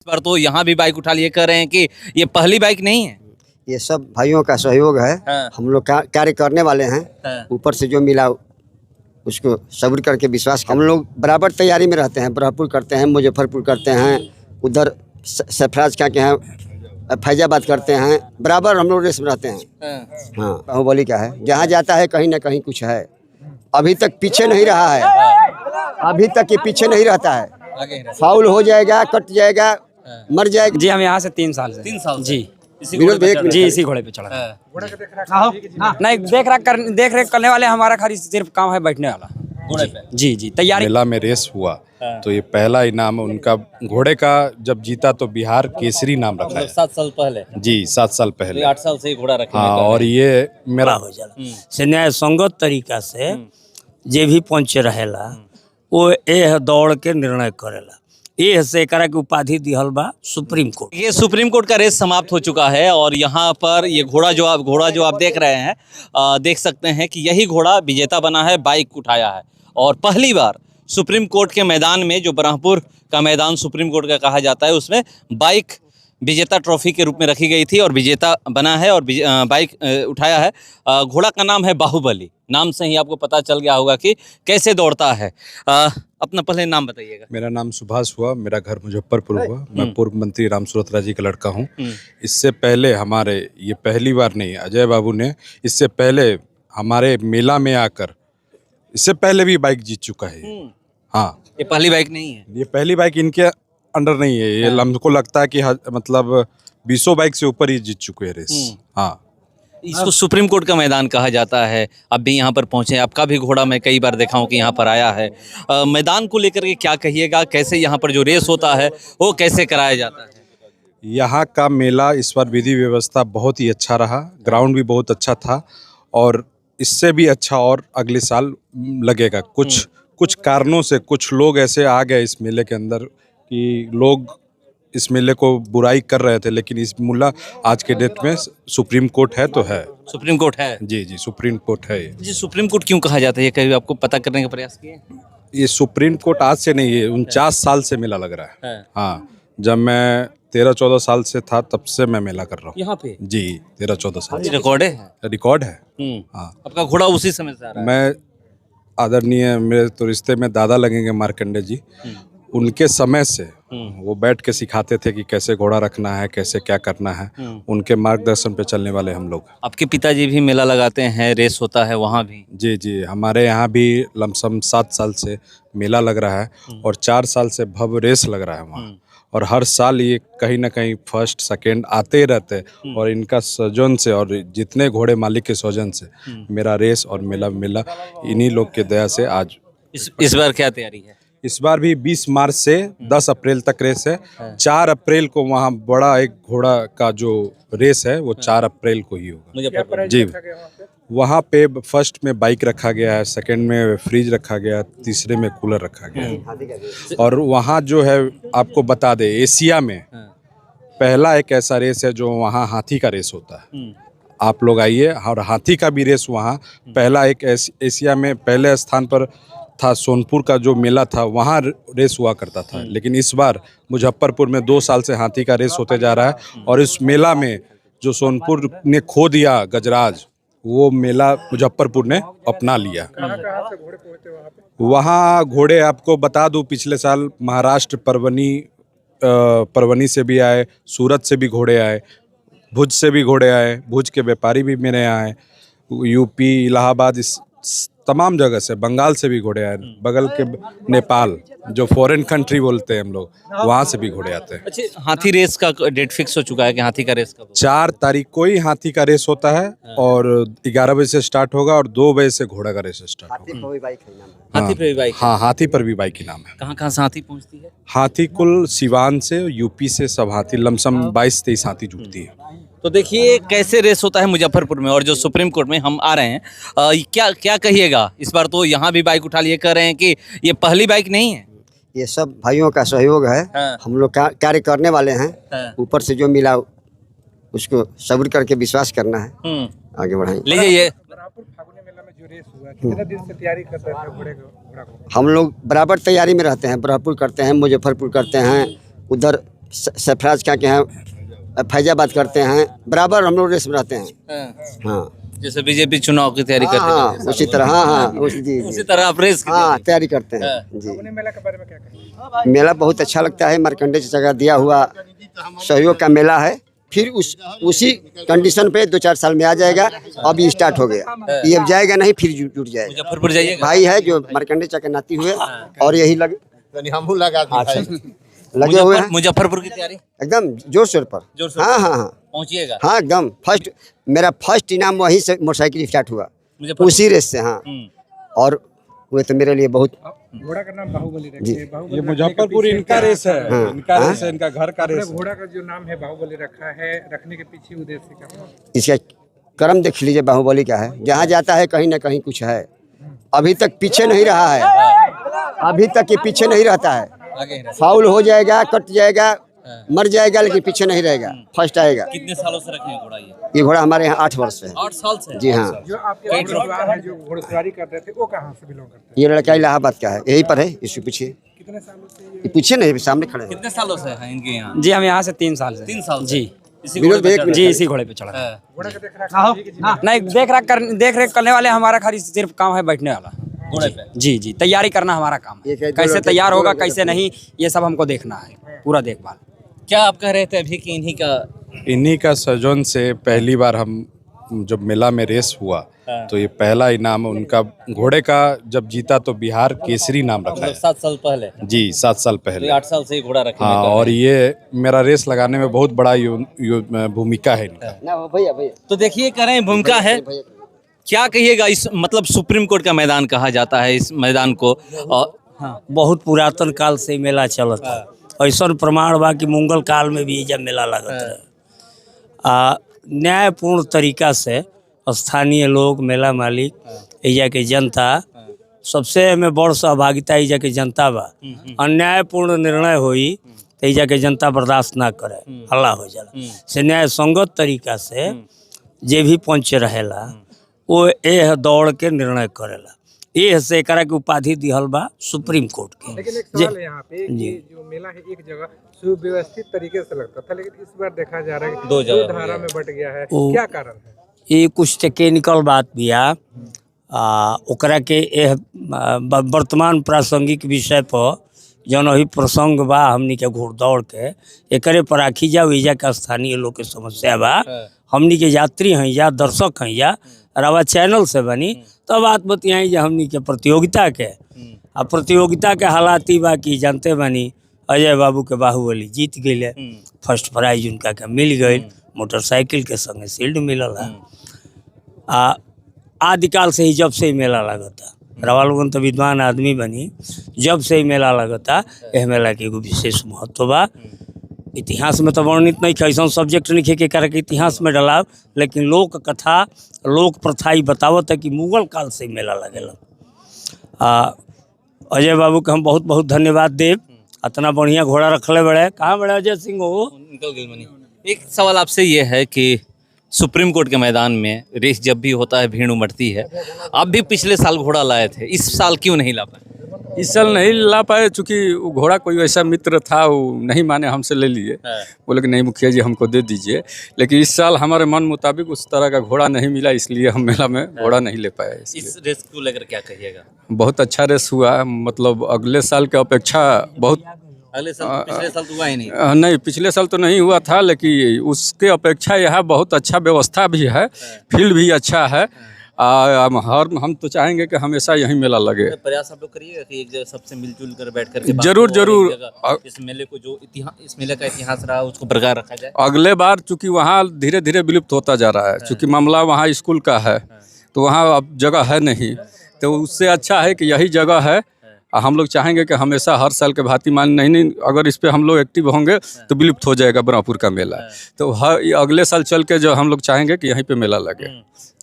इस बार तो यहाँ भी बाइक उठा लिए, कह रहे हैं कि ये पहली बाइक नहीं है। ये सब भाइयों का सहयोग है। हाँ। हम लोग कार्य करने वाले हैं। हाँ। ऊपर से जो मिला उसको सब्र करके विश्वास हम लोग बराबर तैयारी में रहते हैं। ब्रह्मपुर करते हैं, मुजफ्फरपुर करते हैं, उधर सरफराज क्या के हैं, फैजाबाद करते हैं, बराबर हम लोग रेस में रहते हैं। हाँ, बाहुबली का है, जहाँ जाता है कहीं ना कहीं कुछ है। अभी तक पीछे नहीं रहा है, अभी तक ये पीछे नहीं रहता है। फाउल हो जाएगा, कट जाएगा, मर जाएगा। जी हम यहाँ से 3 साल से। 3 साल जी जी इसी घोड़े पे चढ़ा नहीं, देख रेख करने वाले हमारा खाली सिर्फ काम है बैठने वाला घोड़े पे। जी तैयारी। मेला में रेस हुआ तो ये पहला इनाम उनका घोड़े का जब जीता तो बिहार केसरी नाम रखा है। 7 साल पहले जी 7 साल पहले। 8 साल से ही घोड़ा रखे। हाँ, और ये मेरा से न्याय संगत तरीका से जे भी पंच रहेला वो एह दौड़ के निर्णय करेला। एह से एकरा के उपाधि दिहल बा सुप्रीम कोर्ट। ये सुप्रीम कोर्ट का रेस समाप्त हो चुका है और यहाँ पर ये घोड़ा जो आप देख रहे हैं, देख सकते हैं कि यही घोड़ा विजेता बना है, बाइक उठाया है। और पहली बार सुप्रीम कोर्ट के मैदान में, जो ब्रह्मपुर का मैदान सुप्रीम कोर्ट का कहा जाता है, उसमें बाइक विजेता ट्रॉफी के रूप में रखी गई थी और विजेता बना है और बाइक उठाया है। घोड़ा का नाम है बाहुबली। नाम से ही आपको पता चल गया होगा कि कैसे दौड़ता है। अपना पहले नाम बताइएगा। मेरा नाम सुभाष हुआ, मेरा घर मुजफ्फरपुर हुआ। मैं पूर्व मंत्री राम सूरत राय जी का लड़का हूँ। इससे पहले हमारे, ये पहली बार नहीं, अजय बाबू ने इससे पहले हमारे मेला में आकर इससे पहले भी बाइक जीत चुका है। हाँ, ये पहली बाइक नहीं है। ये पहली बाइक इनके अंडर नहीं है। ये हमको लगता है कि मतलब 20 बाइक से ऊपर ही जीत चुके हैं रेस। हाँ, इसको सुप्रीम कोर्ट का मैदान कहा जाता है। अब भी यहाँ पर पहुँचे, आपका भी घोड़ा मैं कई बार देखा हूँ कि यहाँ पर आया है। मैदान को लेकर के क्या कहिएगा, कैसे यहाँ पर जो रेस होता है वो कैसे कराया जाता है? यहाँ का मेला इस बार विधि व्यवस्था बहुत ही अच्छा रहा, ग्राउंड भी बहुत अच्छा था और इससे भी अच्छा और अगले साल लगेगा। कुछ कारणों से कुछ लोग ऐसे आ गए इस मेले के अंदर कि लोग इस मेले को बुराई कर रहे थे, लेकिन इस मुल्ला आज के डेट में सुप्रीम कोर्ट है तो है। सुप्रीम कोर्ट है? जी सुप्रीम कोर्ट है। जी, सुप्रीम कोर्ट क्यों कहा जाता है, ये कभी आपको पता करने का प्रयास किए? ये सुप्रीम कोर्ट आज से नहीं है, 49 साल से मेला लग रहा है। हाँ, जब मैं 13-14 साल से था तब से मैं मेला कर रहा हूँ यहाँ पे। जी 13-14 साल से। रिकॉर्ड है? रिकॉर्ड है। हाँ, आपका घोड़ा उसी समय से आ रहा है? मैं आदरणीय, मेरे तो रिश्ते में दादा लगेंगे मार्कंडे जी, उनके समय से वो बैठ के सिखाते थे कि कैसे घोड़ा रखना है, कैसे क्या करना है। उनके मार्गदर्शन पे चलने वाले हम लोग। आपके पिताजी भी मेला लगाते हैं, रेस होता है वहाँ भी? जी हमारे यहाँ भी लमसम 7 साल से मेला लग रहा है और 4 साल से भव्य रेस लग रहा है वहाँ। और हर साल ये कहीं ना कहीं फर्स्ट सेकंड आते ही रहते और इनका सौजन से और जितने घोड़े मालिक के सौजन से मेरा रेस और मेला इन्हीं लोग के दया से आज। इस बार क्या तैयारी है? इस बार भी 20 मार्च से 10 अप्रैल तक रेस है। 4 अप्रैल को वहाँ बड़ा एक घोड़ा का जो रेस है वो 4 अप्रैल को ही होगा। जी, वहाँ पे फर्स्ट में बाइक रखा गया है, सेकंड में फ्रिज रखा गया, तीसरे में कूलर रखा गया है। और वहाँ जो है आपको बता दे, एशिया में पहला एक ऐसा रेस है जो वहाँ हाथी का रेस होता है। आप लोग आइए, और हाथी का भी रेस वहाँ पहला एक एशिया में पहले स्थान पर था। सोनपुर का जो मेला था वहाँ रेस हुआ करता था, लेकिन इस बार मुजफ्फरपुर में 2 साल से हाथी का रेस होते जा रहा है। और इस मेला में जो सोनपुर ने खो दिया गजराज, वो मेला मुजफ्फरपुर ने अपना लिया। वहाँ घोड़े आपको बता दूं, पिछले साल महाराष्ट्र परवनी से भी आए, सूरत से भी घोड़े आए, भुज से भी घोड़े आए, भुज के व्यापारी भी मेरे यहाँ आए, यूपी, इलाहाबाद, इस तमाम जगह से, बंगाल से भी घोड़े आए, बगल के नेपाल जो फॉरेन कंट्री बोलते हैं हम लोग, वहाँ से भी घोड़े आते हैं। अच्छा, हाथी रेस का डेट फिक्स हो चुका है कि हाथी का रेस कब? 4 तारीख को ही हाथी का रेस होता है और 11 बजे से स्टार्ट होगा और 2 बजे से घोड़ा का रेस स्टार्ट होगा। हाथी पर भी बाइक? हाँ, हाथी पर भी बाइक ही नाम है। कहाँ से हाथी पहुँचती है? हाथी कुल सिवान से, यूपी से सब हाथी, लमसम 22-23 हाथी जुटती है। तो देखिए कैसे रेस होता है मुजफ्फरपुर में। और जो सुप्रीम कोर्ट में हम आ रहे हैं, क्या कहिएगा, इस बार तो यहाँ भी बाइक उठा लिए, कह रहे हैं कि ये पहली बाइक नहीं है। ये सब भाइयों का सहयोग है। हाँ। हम लोग कार्य करने वाले हैं। हाँ। ऊपर से जो मिला उसको सब्र करके विश्वास करना है, आगे बढ़ाएंगे। ले जाइए। कितने दिन से तैयारी कर रहे थे घोड़े को? हम लोग बराबर तैयारी में रहते हैं। ब्रह्मपुर करते हैं, मुजफ्फरपुर करते हैं, उधर सरफराज का के हैं, फैजाबाद करते हैं, बराबर हम लोग रेस में रहते हैं। हाँ जैसे बीजेपी चुनाव की तैयारी करते हाँ हैं उसी तरह, हाँ जी उसी तरह आप रेस की हाँ तैयारी करते हैं जी। अपने मेला के बारे में क्या कहेंगे? मेला बहुत अच्छा लगता है, मार्कंडेय चाचा का दिया हुआ सहयोग का मेला है। फिर उसी कंडीशन पे 2-4 साल में आ जाएगा। अब ये स्टार्ट हो गया, ये अब जाएगा नहीं, फिर जुट जाएगा। मुजफ्फरपुर जाइएगा भाई है जो मार्कंडेय चाचा के नाती हुए और यही लगे हुए हैं मुजफ्फरपुर की तैयारी एकदम जोर शोर पर। जोर शोर हाँ हाँ हाँ पहुंचिएगा। हाँ एकदम मेरा फर्स्ट इनाम वहीं से मोटरसाइकिल स्टार्ट हुआ, मुजफ्फरपुर। उसी रेस से। हाँ और वो तो मेरे लिए बहुत घोड़ा का नाम बाहुबली जी। रखे बाहुबली ये रखने के मुजफ्फरपुर पीछे इनका क्या- रेस है, हाँ। इनका रेस है, इनका घर का अपने रेस है। घोड़ा का जो नाम है बाहुबली रखा है, रखने के पीछे उद्देश्य क्या है? इसका कर्म देख लीजिए, बाहुबली का है। जहाँ जाता है कहीं ना कहीं कुछ है। अभी तक पीछे नहीं रहा है, अभी तक ये पीछे नहीं रहता है। आगे ही रहे। फाउल हो जाएगा, कट जाएगा, मर जाएगा, लेकिन पीछे नहीं रहेगा, फर्स्ट आएगा। कितने सालों से रखे हैं घोड़ा ये? ये घोड़ा हमारे यहाँ 8 वर्ष से है 8 साल से जी। हाँ जो आपके घोड़सवार है, जो घोड़सवारी कर रहे थे, वो कहाँ से बिलोंग करते हैं? ये लड़का इलाहाबाद का है, यहीं पर है, इससे पूछिए। कितने सालों से ये पीछे नहीं, पीछे खड़े हैं। कितने सालों से है इनके यहाँ? जी हम यहाँ से 3 साल से 3 साल से? जी इसी विनोद घोड़े पे एक चढ़ मिनट। जी इसी घोड़े पे चढ़ा है। रहे हैं। घोड़ा का देख रहा नहीं देख रेख करने वाले हमारा खाली सिर्फ काम है बैठने वाला। घोड़े पे जी जी तैयारी करना हमारा काम एक है, है, दो कैसे लड़के- तैयार दो होगा लड़के कैसे नहीं, ये सब हमको देखना है, पूरा देखभाल। क्या आप कह रहे थे अभी कि इन्हीं का सजन से पहली बार हम जब मेला में रेस हुआ तो ये पहला इनाम उनका घोड़े का जब जीता तो बिहार केसरी नाम रखा है 7 साल पहले? जी, 7 साल तो पहले। 8 साल से ही घोड़ा रखे हाँ हैं। और ये मेरा रेस लगाने में बहुत बड़ा भूमिका है इनका। ना भैया भैया तो देखिए कह रहे हैं भूमिका है। क्या कहिएगा इस मतलब सुप्रीम कोर्ट का मैदान कहा जाता है इस मैदान को? और हाँ बहुत पुरातन काल से मेला चलत है। ऐसा प्रमाण बा कि मुगल काल में भी जब मेला लगत रहे। न्यायपूर्ण तरीका से स्थानीय लोग, मेला मालिक, एजा के जनता, सबसे में बड़ सहभागिता एजा के जनता बा। अन्यायपूर्ण निर्णय होई तो एजा के जनता बर्दाश्त ना करे, हल्ला हो जाला। से न्याय संगत तरीका से जे भी पंच रहेला वो एह दौड़ के निर्णय करेला। एह से एकरा के उपाधि दिहल बा सुप्रीम कोर्ट के। लेकिन एक सवाल है यहाँ पे कि जो मेला है एक जगह सुव्यवस्थित तरीके से लगता था, लेकिन इस बार देखा जा रहा है कि 2 जगह दो धारा में बट गया है। ओ- क्या कारण है? ये कुछ टेक्निकल बात बिया। ओकरा के एह वर्तमान प्रासंगिक विषय पर जौन अभी प्रसंग बा हमनी के घोड़दौड़ के एकरे पर आखी जाओ एजा के स्थानीय लोग के समस्या बा। हमनी के यात्री हैं या दर्शक हैं या रवा चैनल से बनी तो बात बतियाई जे हमनी के प्रतियोगिता के आ प्रतियोगिता के हालाती बा कि जानते बनी अजय बाबू के बाहुबली जीत गए, फर्स्ट प्राइज उनका के मिल गई, मोटरसाइकिल के संगे शील्ड मिलल है। आदिकाल से ही जब से ही मेला लगता, रवा लोगन तो विद्वान आदमी बनी, जब से ही मेला लगता यह मेला के एगो विशेष महत्व बा। इतिहास में तो वर्णित नहीं, ऐसा सब्जेक्ट नहीं के कारण के इतिहास में डलाव, लेकिन लोक कथा लोक प्रथा ही बतावत है कि मुगल काल से ही मेला लगेला। अजय बाबू के हम बहुत बहुत धन्यवाद देव, इतना बढ़िया घोड़ा रखले बड़े। कहाँ बड़े अजय सिंह हो? निकल गई मनी। एक सवाल आपसे ये है कि सुप्रीम कोर्ट के मैदान में रेस जब भी होता है भीड़ उमड़ती है। आप भी पिछले साल घोड़ा लाए थे, इस साल क्यों नहीं ला पाए? इस साल नहीं ला पाए चूँकि वो घोड़ा कोई ऐसा मित्र था वो नहीं माने, हमसे ले लिए। बोले कि नहीं मुखिया जी हमको दे दीजिए, लेकिन इस साल हमारे मन मुताबिक उस तरह का घोड़ा नहीं मिला, इसलिए हम मेला में घोड़ा नहीं ले पाए। इस रेस को लेकर क्या कहिएगा? बहुत अच्छा रेस हुआ, मतलब अगले साल के अपेक्षा बहुत अगले साल पिछले साल तो हुआ ही नहीं। नहीं, पिछले साल तो नहीं हुआ था, लेकिन उसके अपेक्षा यहाँ बहुत अच्छा व्यवस्था भी है, फील्ड भी अच्छा है। हम तो चाहेंगे कि हमेशा यही मेला लगे। प्रयास आप लोग करिएगा कि एक जगह सबसे मिलजुल कर बैठ करके बात जरूर हो और जरूर। एक जगह इस मेले को जो इतिहास, इस मेले का इतिहास रहा उसको बरकरार रखा जाए। अगले बार चूंकि वहाँ धीरे धीरे विलुप्त होता जा रहा है, चूंकि मामला वहाँ स्कूल का है तो वहाँ अब जगह है नहीं, तो उससे अच्छा है कि यही जगह है। हम लोग चाहेंगे कि हमेशा हर साल के भांति नहीं, अगर इस पे हम लोग एक्टिव होंगे तो विलुप्त हो जाएगा ब्रह्मपुर का मेला। तो अगले साल चल के जो हम लोग चाहेंगे कि यहीं पे मेला लगे।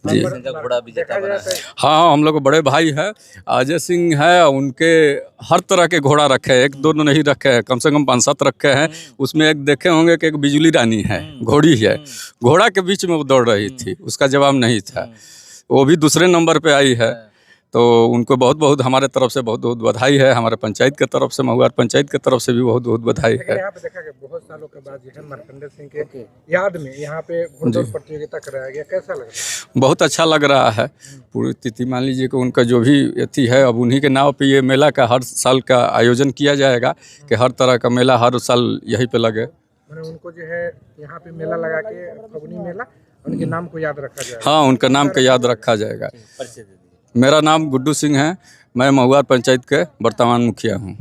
जी घोड़ा विजेता बना है। हाँ, हम लोग बड़े भाई हैं अजय सिंह है, उनके हर तरह के घोड़ा रखे हैं, 1-2 नहीं रखे हैं, कम से कम 5-7 रखे हैं। उसमें एक देखे होंगे कि एक बिजली रानी है, घोड़ी है, घोड़ा के बीच में वो दौड़ रही थी, उसका जवाब नहीं था, वो भी दूसरे नंबर पे आई है। तो उनको बहुत बहुत हमारे तरफ से बहुत बहुत बधाई है। हमारे पंचायत के तरफ से, महुआर पंचायत के तरफ से भी बहुत बहुत बधाई लेकिन है। यहाँ पे देखा गया बहुत सालों के बाद जो है मार्कंडे सिंह के याद में यहाँ पे घुड़दौड़ प्रतियोगिता कराया गया, कैसा लग रहा है? बहुत अच्छा लग रहा है। पूरी तिथि मान लीजिए कि उनका जो भी अथी है, अब उन्हीं के नाव पे ये मेला का हर साल का आयोजन किया जाएगा कि हर तरह का मेला हर साल यहीं पे लगे। मैंने उनको जो है यहाँ पे मेला लगा के फगुनी मेला, उनके नाम को याद रखा जाएगा। हाँ, उनका नाम का याद रखा जाएगा। मेरा नाम गुड्डू सिंह है, मैं महुआर पंचायत के वर्तमान मुखिया हूँ।